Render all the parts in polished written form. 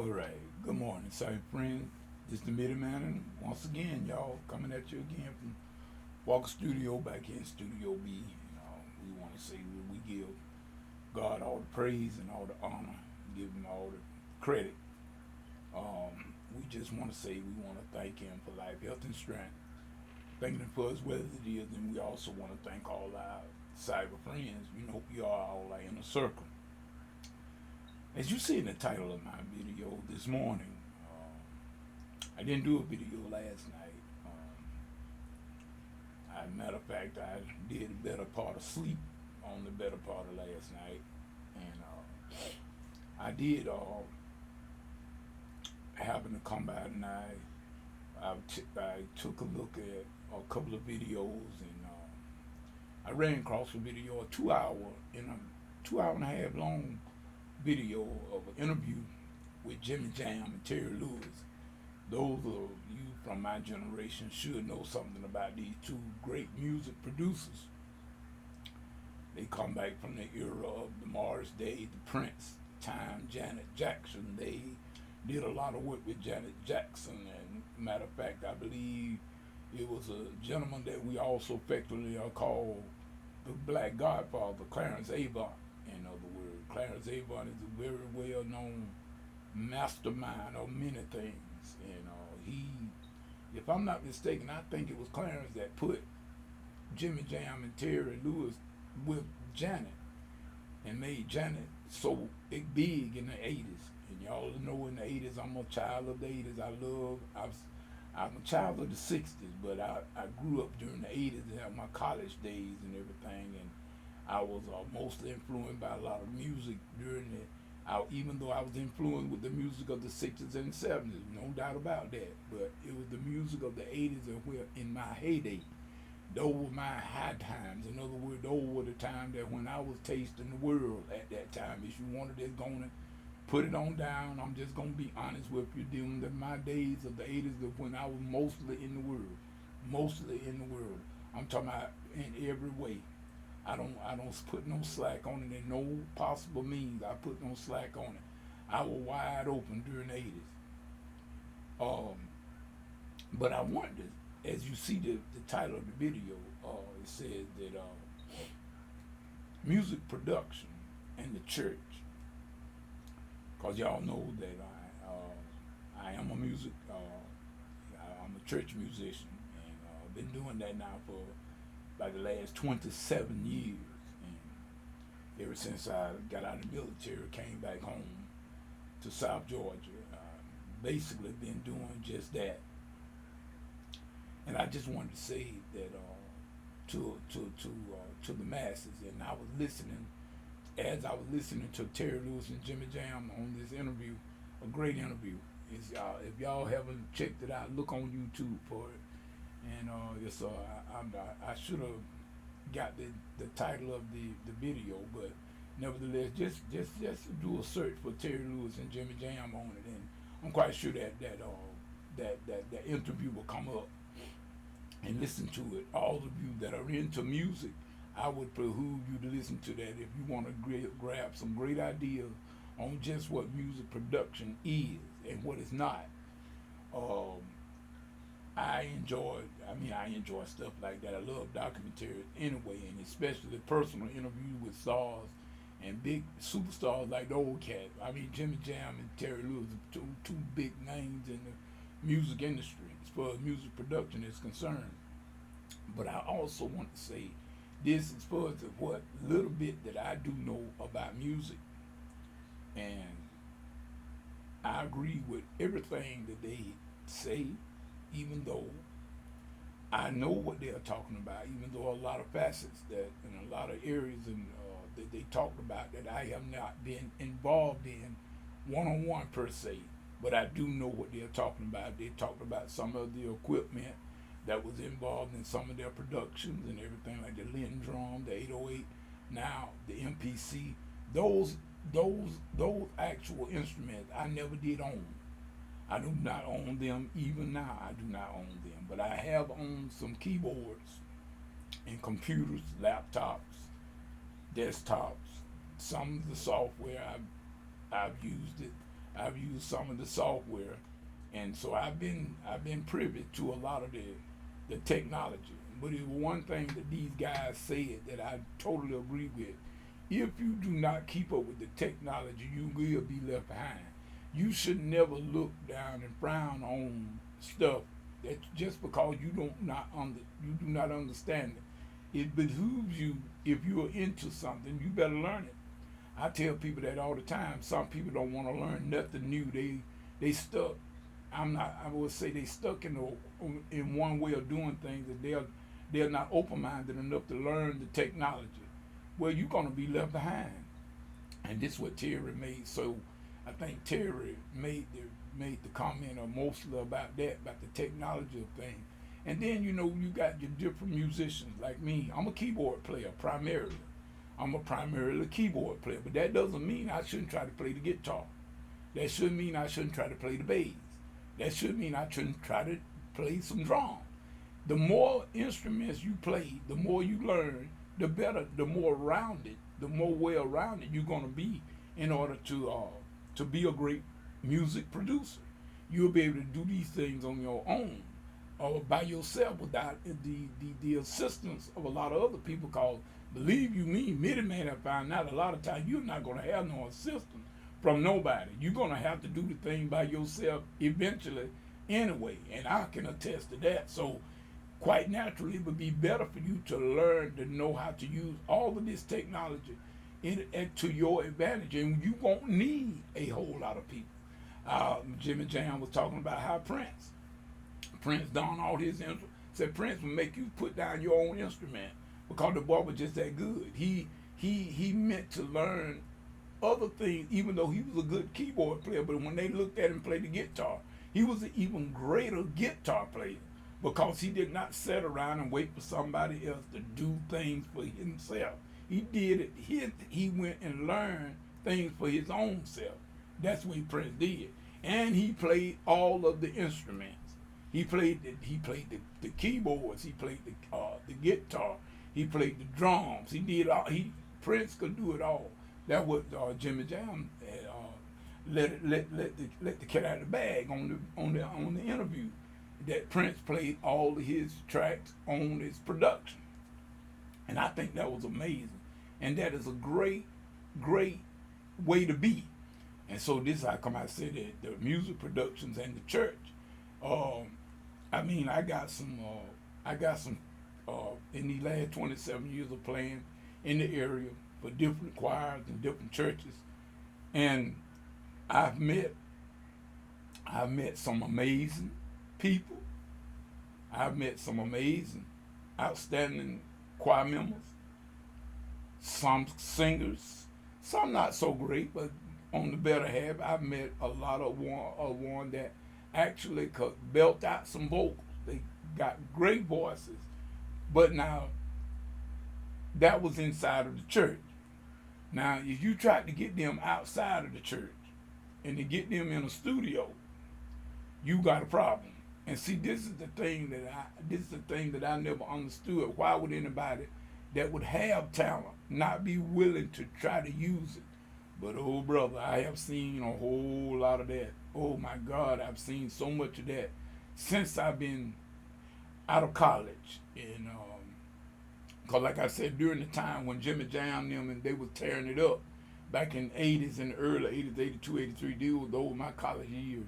All right. Good morning, sorry friends. This the Middleman, and once again, y'all coming at you again from Walker Studio back here in Studio B. We want to say that we give God all the praise and all the honor, give Him all the credit. We just want to say we want to thank Him for life, health, and strength. Thanking Him for His weather it is, and we also want to thank all our cyber friends. You are all our inner circle. As you see in the title of my video this morning, I didn't do a video last night. As a matter of fact, I did a better part of sleep on the better part of last night, and I did happen to come by tonight. I took a look at a couple of videos, and I ran across a video, a 2 hour, in a 2 hour and a half long video of an interview with Jimmy Jam and Terry Lewis. Those of you from my generation should know something about these two great music producers. They come back from the era of the Morris Day, the Prince, Time, Janet Jackson. They did a lot of work with Janet Jackson, and matter of fact, I believe it was a gentleman that we also affectionately call the Black Godfather, Clarence Avant. In other words, Clarence Avant is a very well-known mastermind of many things, and he, if I'm not mistaken, I think it was Clarence that put Jimmy Jam and Terry Lewis with Janet and made Janet so big in the 80s. And y'all know in the 80s, I'm a child of the 80s. I'm a child of the 60s, but I grew up during the 80s and had my college days and everything, and I was mostly influenced by a lot of music during it. Even though I was influenced with the music of the 60s and 70s, no doubt about that. But it was the music of the 80s and where in my heyday. Those were my high times. In other words, those were the times that when I was tasting the world at that time. If you wanted it going to put it on down, I'm just going to be honest with you. During my days of the 80s of when I was mostly in the world. Mostly in the world. I'm talking about in every way. I don't put no slack on it in no possible means. I put no slack on it. I was wide open during the 80s. But I wanted, as you see the title of the video, it says that music production and the church. Cause y'all know that I am a music, I'm a church musician, and I've been doing that now for like the last 27 years, and ever since I got out of the military, came back home to South Georgia, basically been doing just that. And I just wanted to say that to the masses, and I was listening, as I was listening to Terry Lewis and Jimmy Jam on this interview, a great interview. If y'all haven't checked it out, look on YouTube for it. And I should have got the title of the video, but nevertheless, just do a search for Terry Lewis and Jimmy Jam on it, and I'm quite sure that interview will come up, and listen to it. All of you that are into music, I would behoove you to listen to that if you want to grab some great ideas on just what music production is and what it's not. I enjoy stuff like that. I love documentaries anyway, and especially personal interviews with stars and big superstars like the old cat. Jimmy Jam and Terry Lewis are two big names in the music industry as far as music production is concerned. But I also want to say this as far as what little bit that I do know about music, and I agree with everything that they say, even though I know what they're talking about, even though a lot of facets that in a lot of areas that they talked about that I have not been involved in one-on-one per se, but I do know what they're talking about. They talked about some of the equipment that was involved in some of their productions and everything, like the Linn drum, the 808, now the MPC. Those actual instruments I never did own. I do not own them. Even now, I do not own them. But I have owned some keyboards and computers, laptops, desktops. Some of the software I've used it. I've used some of the software, and so I've been privy to a lot of the technology. But it's one thing that these guys said that I totally agree with. If you do not keep up with the technology, you will be left behind. You should never look down and frown on stuff that just because you do not understand it. It behooves you, if you are into something, you better learn it. I tell people that all the time. Some people don't want to learn nothing new. They stuck. I would say they stuck in one way of doing things, that they're not open minded enough to learn the technology. Well, you're gonna be left behind. And this is what Terry made. So I think Terry made the comment or mostly about that, about the technology of things. And then you got your different musicians like me. I'm a keyboard player primarily. I'm a primarily keyboard player, but that doesn't mean I shouldn't try to play the guitar. That should mean I shouldn't try to play the bass. That should mean I shouldn't try to play some drums. The more instruments you play, the more you learn, the better, the more rounded, the more well-rounded you're gonna be in order to be a great music producer. You'll be able to do these things on your own or by yourself without the assistance of a lot of other people. Cause believe you me, many men have found out a lot of times you're not gonna have no assistance from nobody. You're gonna have to do the thing by yourself eventually anyway, and I can attest to that. So quite naturally, it would be better for you to learn to know how to use all of this technology to your advantage, and you won't need a whole lot of people. Jimmy Jam was talking about how Prince done all his instruments. Said Prince would make you put down your own instrument because the boy was just that good. He meant to learn other things, even though he was a good keyboard player. But when they looked at him play the guitar, he was an even greater guitar player because he did not sit around and wait for somebody else to do things for himself. He did it. He went and learned things for his own self. That's what Prince did, and he played all of the instruments. He played the keyboards. He played the guitar. He played the drums. He did all. Prince could do it all. That was Jimmy Jam let the cat out of the bag on the interview. That Prince played all of his tracks on his production, and I think that was amazing. And that is a great way to be. And so this is how come I said that the music productions and the church. I got some in these last 27 years of playing in the area for different choirs and different churches, and I've met some amazing people. I've met some amazing, outstanding choir members, some singers, some not so great, but on the better half, I've met a lot of one that actually could belt out some vocals. They got great voices, but now that was inside of the church. Now, if you try to get them outside of the church and to get them in a studio, you got a problem. And see, this is the thing that I never understood. Why would anybody that would have talent not be willing to try to use it? But oh brother, I have seen a whole lot of that. Oh my God, I've seen so much of that since I've been out of college. And cause like I said, during the time when Jimmy Jam them and they was tearing it up back in the 80s and the early 80s, 82, 83, those were my college years.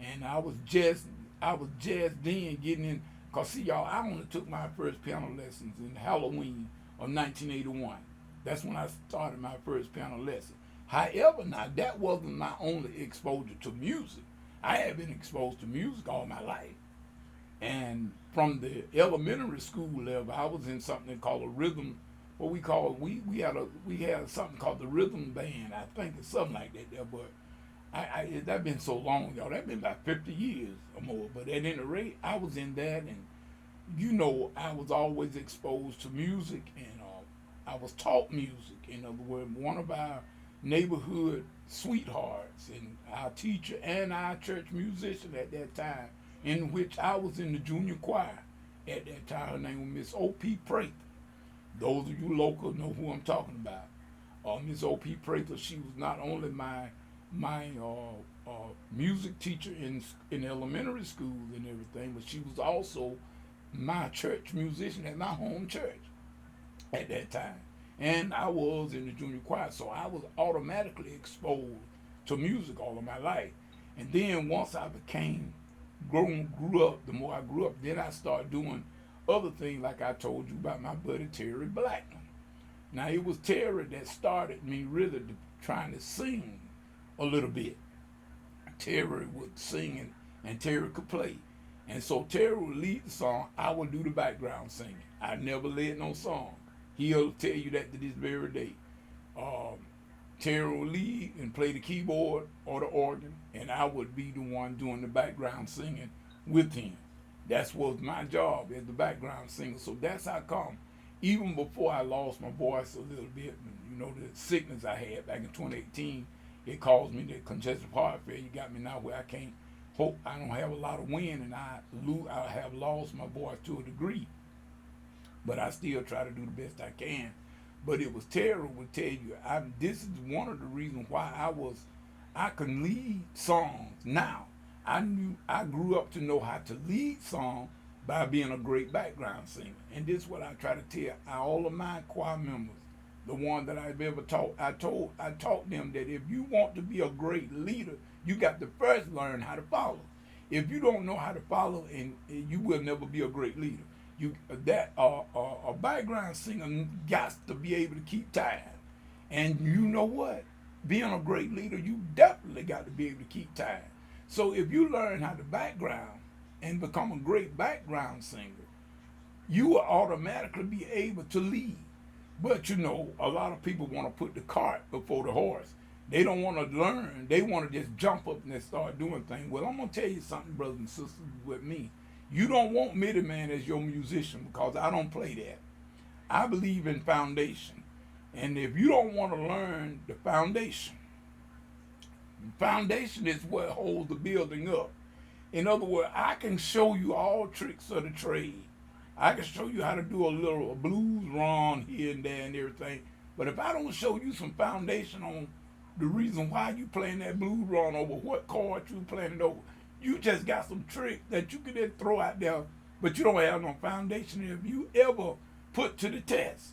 And I was just then getting in. Cause see y'all, I only took my first piano lessons in Halloween of 1981. That's when I started my first piano lesson. However, now that wasn't my only exposure to music. I had been exposed to music all my life. And from the elementary school level, I was in something called a rhythm. What we had something called the rhythm band. I think it's something like that there, but that been so long, y'all. That been about 50 years or more. But at any rate, I was in that, and I was always exposed to music, and I was taught music. In other words, one of our neighborhood sweethearts and our teacher and our church musician at that time, in which I was in the junior choir at that time. Her name was Miss O.P. Prather. Those of you local know who I'm talking about. Miss O.P. Prather, she was not only my my music teacher in elementary school and everything, but she was also my church musician at my home church at that time. And I was in the junior choir, so I was automatically exposed to music all of my life. And then once I became grew up, the more I grew up, then I started doing other things like I told you about my buddy Terry Blackman. Now it was Terry that started me really trying to sing a little bit. Terry would sing and Terry could play. And so Terry would lead the song, I would do the background singing. I never led no song. He'll tell you that to this very day. Um, Terry would lead and play the keyboard or the organ, and I would be the one doing the background singing with him. That was my job as the background singer. So that's how come, even before I lost my voice a little bit, you know, the sickness I had back in 2018, it caused me the congestive heart failure. You got me now where I can't hope I don't have a lot of wind, and I have lost my voice to a degree. But I still try to do the best I can. But it was Terry would tell you, this is one of the reasons why I can lead songs. Now, I grew up to know how to lead songs by being a great background singer. And this is what I try to tell all of my choir members, the one that I've ever taught. I taught them that if you want to be a great leader, you got to first learn how to follow. If you don't know how to follow, and you will never be a great leader. A background singer got to be able to keep time. And you know what? Being a great leader, you definitely got to be able to keep time. So if you learn how to background and become a great background singer, you will automatically be able to lead. But you know, a lot of people want to put the cart before the horse. They don't want to learn. They want to just jump up and start doing things. Well, I'm going to tell you something, brothers and sisters, with me. You don't want middleman as your musician, because I don't play that. I believe in foundation. And if you don't want to learn the foundation is what holds the building up. In other words, I can show you all tricks of the trade. I can show you how to do a blues run here and there and everything. But if I don't show you some foundation on the reason why you playing that blues run over, what chord you playing it over, you just got some trick that you can then throw out there, but you don't have no foundation. If you ever put to the test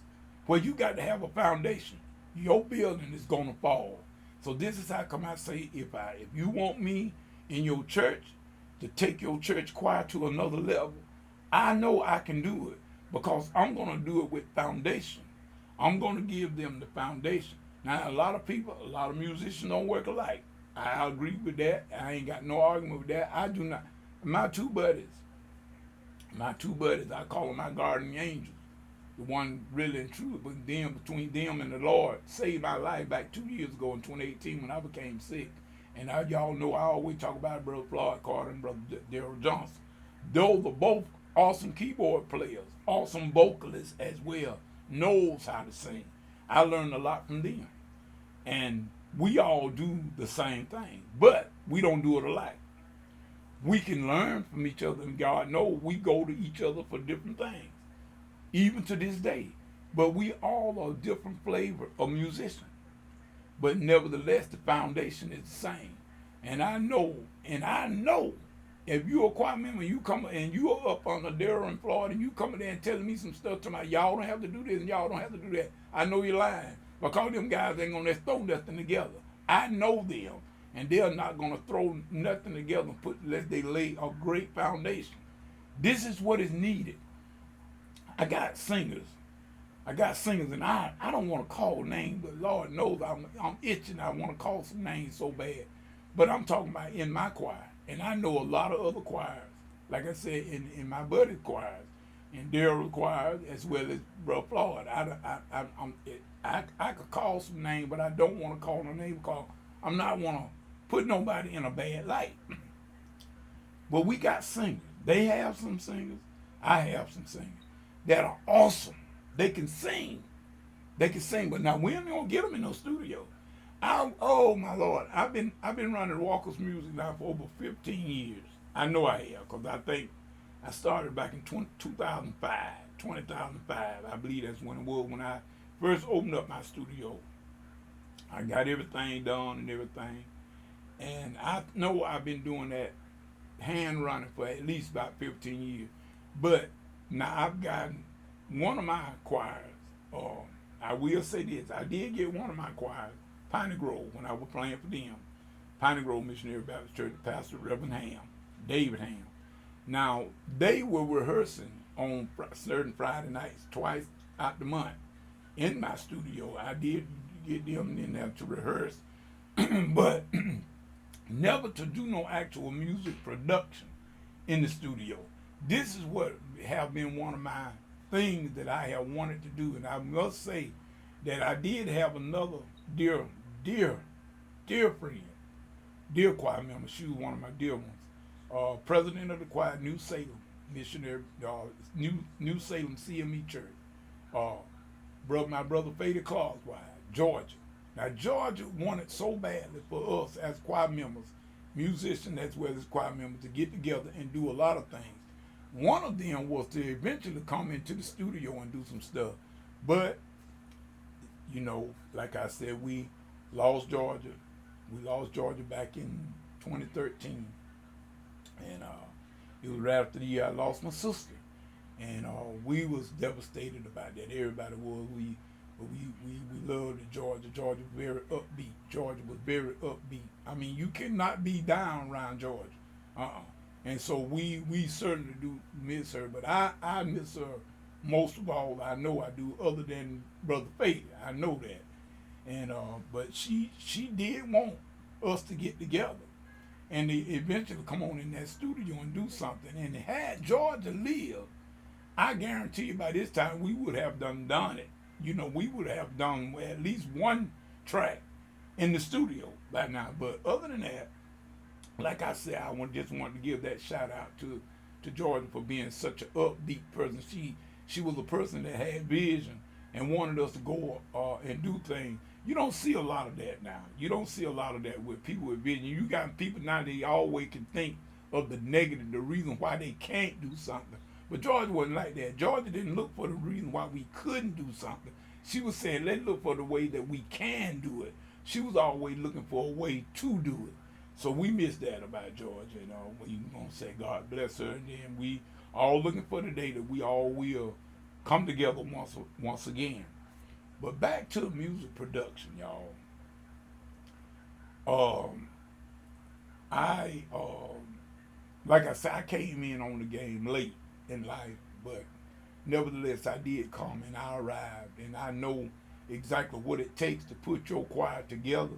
where you got to have a foundation, your building is gonna fall. So this is how come I say, if you want me in your church to take your church choir to another level, I know I can do it, because I'm gonna do it with foundation. I'm gonna give them the foundation. Now a lot of musicians don't work alike. I agree with that. I ain't got no argument with that. I do not. My two buddies, I call them my guardian angels. The one really and truly, but them, between them and the Lord, saved my life back 2 years ago in 2018 when I became sick. And y'all know I always talk about Brother Floyd Carter and Brother Daryl Johnson. Those are both awesome keyboard players, awesome vocalists as well, knows how to sing. I learned a lot from them. And we all do the same thing, but we don't do it alike. We can learn from each other, and God knows we go to each other for different things, even to this day. But we all are a different flavor of musician. But nevertheless, the foundation is the same. And I know, if you're a choir member, you come and you're up on the Daryl and Floyd, and you coming there and telling me some stuff to my, y'all don't have to do this and y'all don't have to do that. I know you're lying. Because them guys ain't gonna throw nothing together. I know them, and they're not gonna throw nothing together unless they lay a great foundation. This is what is needed. I got singers, and I don't want to call names, but Lord knows I'm itching. I want to call some names so bad, but I'm talking about in my choir, and I know a lot of other choirs. Like I said, in my buddy's choirs, in Daryl's choir, as well as Brother Floyd. I could call some names, but I don't want to call no name because I'm not want to put nobody in a bad light. But we got singers. They have some singers. I have some singers that are awesome. They can sing. But now we ain't gonna get them in no studio. Oh my Lord, I've been running Walker's Music now for over 15 years. I know I have, because I think I started back in 2005. I believe that's when it was, when I first opened up my studio. I got everything done and everything. And I know I've been doing that hand running for at least about 15 years. But now I've gotten one of my choirs, uh, I will say this, I did get one of my choirs, Piney Grove, when I was playing for them. Piney Grove Missionary Baptist Church, Pastor Reverend Ham, David Ham. Now, they were rehearsing on certain Friday nights, twice out the month, in my studio. I did get them in there to rehearse, but never to do no actual music production in the studio. This is what have been one of my things that I have wanted to do, and I must say that I did have another dear, dear, dear friend, dear choir member. She was one of my dear ones. President of the choir, New Salem Missionary, New Salem CME Church. My brother Fady Clark's wife, Georgia. Now Georgia wanted so badly for us as choir members, musicians as well as choir members, to get together and do a lot of things. One of them was to eventually come into the studio and do some stuff. But, you know, like I said, we lost Georgia. We lost Georgia back in 2013. And it was right after the year I lost my sister. And we was devastated about that. Everybody was. We loved Georgia. Georgia was very upbeat. Georgia was very upbeat. I mean, you cannot be down around Georgia. And so we certainly do miss her. But I miss her most of all. I know I do, other than Brother Fady. I know that. And but she did want us to get together and they eventually come on in that studio and do something. And had Georgia lived, I guarantee you by this time we would have done it. You know, we would have done at least one track in the studio by now. But other than that, like I said, I just wanted to give that shout out to Georgia for being such an upbeat person. She was a person that had vision and wanted us to go and do things. You don't see a lot of that now. You don't see a lot of that with people with vision. You got people now, they always can think of the negative, the reason why they can't do something. But Georgia wasn't like that. Georgia didn't look for the reason why we couldn't do something. She was saying, let's look for the way that we can do it. She was always looking for a way to do it. So we miss that about Georgia, you know. We gonna say God bless her, and then we all looking for the day that we all will come together once again. But back to the music production, y'all. Like I said, I came in on the game late in life, but nevertheless, I did come and I arrived, and I know exactly what it takes to put your choir together.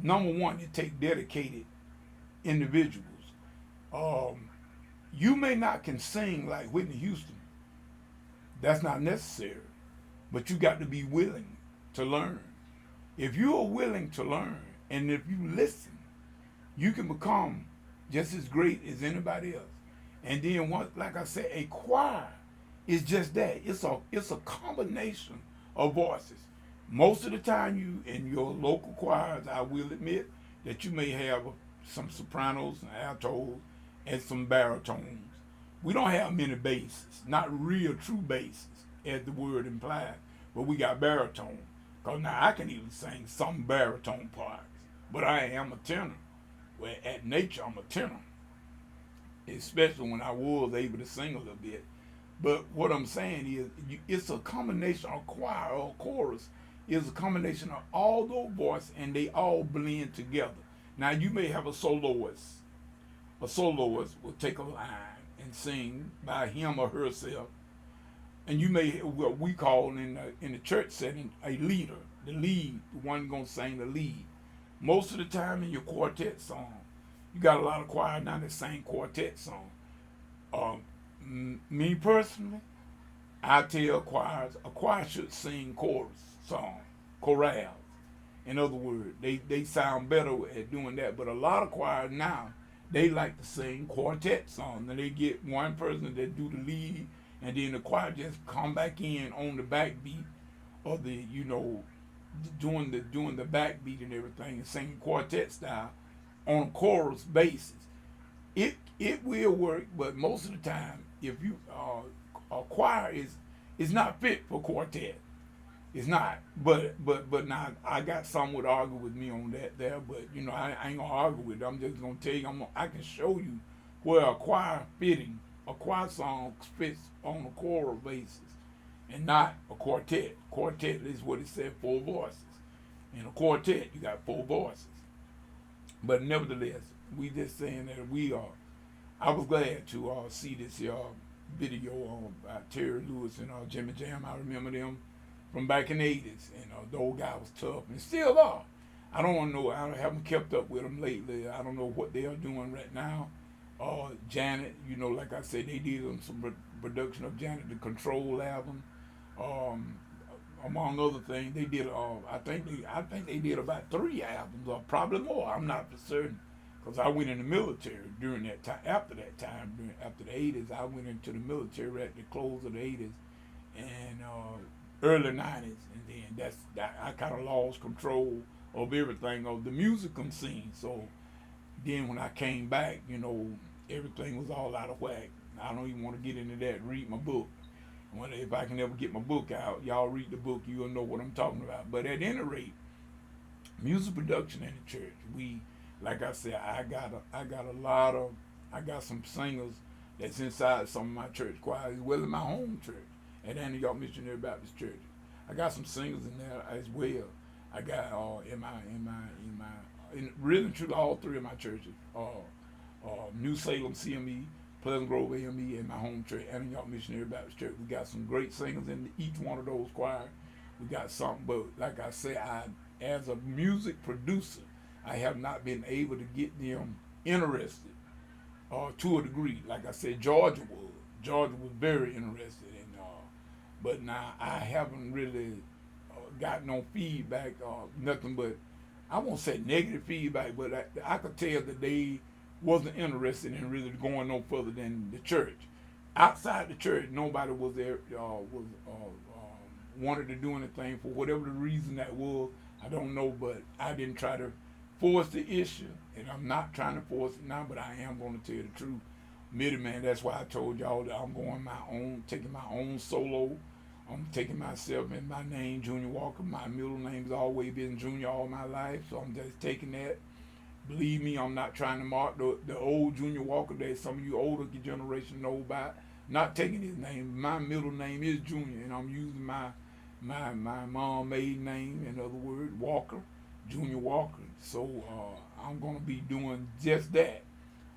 Number one, it takes dedicated individuals. You may not can sing like Whitney Houston. That's not necessary. But you got to be willing to learn. If you are willing to learn, and if you listen, you can become just as great as anybody else. And then, like I said, a choir is just that. It's a combination of voices. Most of the time, you in your local choirs, I will admit that you may have some sopranos and altos and some baritones. We don't have many basses, not real true basses, as the word implies, but we got baritone. Because now I can even sing some baritone parts, but I am a tenor. Well, at nature, I'm a tenor, especially when I was able to sing a little bit. But what I'm saying is, it's a combination of choir or chorus. Is a combination of all those voices, and they all blend together. Now, you may have a soloist. A soloist will take a line and sing by him or herself. And you may, what we call in the church setting, a leader. The lead, the one going to sing the lead. Most of the time in your quartet song, you got a lot of choir now that sing quartet song. Me personally, I tell choirs, a choir should sing chorus song, chorales. In other words, they sound better at doing that. But a lot of choirs now, they like to sing quartet songs. And they get one person that do the lead, and then the choir just come back in on the backbeat of the, doing the backbeat and everything, and singing quartet style on a chorus basis. It will work, but most of the time, if you a choir is not fit for quartet. It's not. But now I got some would argue with me on that there, but you know I ain't gonna argue with it. I'm just gonna tell you I can show you where a choir song fits on a choral basis and not a quartet. Quartet is what it said, 4 voices. In a quartet you got 4 voices. But nevertheless, we just saying that we are. I was glad to see this video by Terry Lewis and Jimmy Jam. I remember them from back in the 80s, and the old guy was tough and still are. I don't know. I haven't kept up with them lately. I don't know what they are doing right now. Janet, you know, like I said, they did some production of Janet the Control album. Among other things, they did. I think they did about 3 albums, or probably more. I'm not for certain, because I went in the military during that time. After the 80s, I went into the military at the close of the 80s and early 90s, and then I kind of lost control of everything of the musical scene. So then when I came back, you know, everything was all out of whack. I don't even want to get into that. Read my book. If I can ever get my book out, y'all read the book, you'll know what I'm talking about. But at any rate, music production in the church, we, like I said, I got some singers that's inside some of my church choirs, as well as my home church at Antioch Missionary Baptist Church. I got some singers in there as well. I got in really truly all 3 of my churches, New Salem CME, Pleasant Grove AME, and my home church, Antioch Missionary Baptist Church. We got some great singers in each one of those choirs. We got something, but like I say, as a music producer, I have not been able to get them interested, to a degree. Like I said, Georgia was very interested in, but now I haven't really got no feedback, nothing but, I won't say negative feedback, but I could tell that they wasn't interested in really going no further than the church. Outside the church, nobody was there, wanted to do anything for whatever the reason that was. I don't know, but I didn't try to force the issue, and I'm not trying to force it now, but I am going to tell you the truth. Man, that's why I told y'all that I'm going taking my own solo. I'm taking myself in my name, Junior Walker. My middle name has always been Junior all my life, so I'm just taking that. Believe me, I'm not trying to mark the old Junior Walker that some of you older generation know about. Not taking his name. My middle name is Junior, and I'm using my mom maiden name, in other words, Walker, Junior Walker. So I'm going to be doing just that.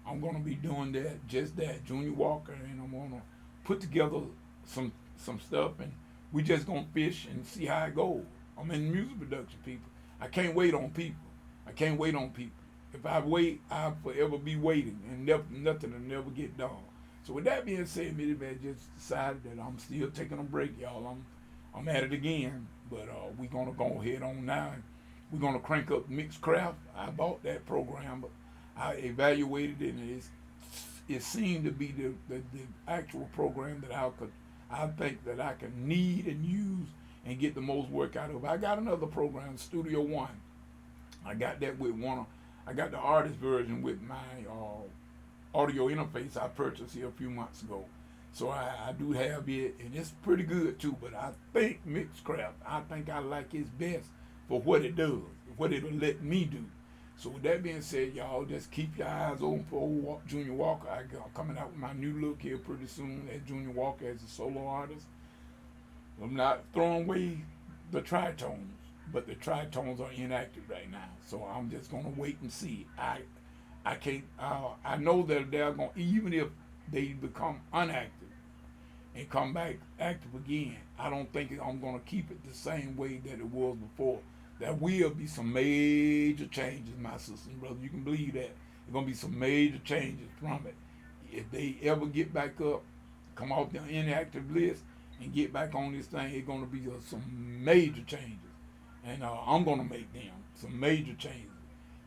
I'm going to be doing just that, Junior Walker, and I'm going to put together some stuff, and we just going to fish and see how it goes. I'm in music production, people. I can't wait on people. If I wait, I'll forever be waiting, and nothing will never get done. So with that being said, man, just decided that I'm still taking a break, y'all. I'm at it again, but we're gonna go ahead on now. We're gonna crank up Mixcraft. I bought that program, but I evaluated it, and it seemed to be the actual program that I think that I can need and use and get the most work out of. I got another program, Studio One. I got that with I got the artist version with my audio interface I purchased here a few months ago. So I do have it, and it's pretty good too, but I think Mixcraft, I think I like it best for what it does, what it'll let me do. So with that being said, y'all, just keep your eyes open for old Junior Walker. I'm coming out with my new look here pretty soon as Junior Walker as a solo artist. I'm not throwing away the tritones, but the tritones are inactive right now. So I'm just gonna wait and see. I can't. I know that they're going, even if they become inactive and come back active again, I don't think I'm gonna keep it the same way that it was before. There will be some major changes, my sister and brother. You can believe that. There's gonna be some major changes from it. If they ever get back up, come off the inactive list and get back on this thing, it's gonna be some major changes. And I'm gonna make them some major changes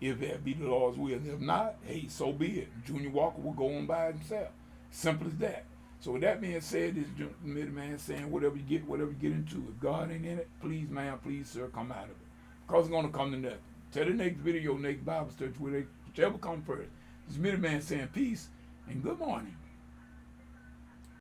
if that be the Lord's will. And if not, hey, so be it. Junior Walker will go on by himself. Simple as that. So with that being said, this man saying whatever you get into. If God ain't in it, please, man, please, sir, come out of it. Because it's gonna come to nothing. Till the next video, next Bible study, whichever come first. This man saying peace and good morning.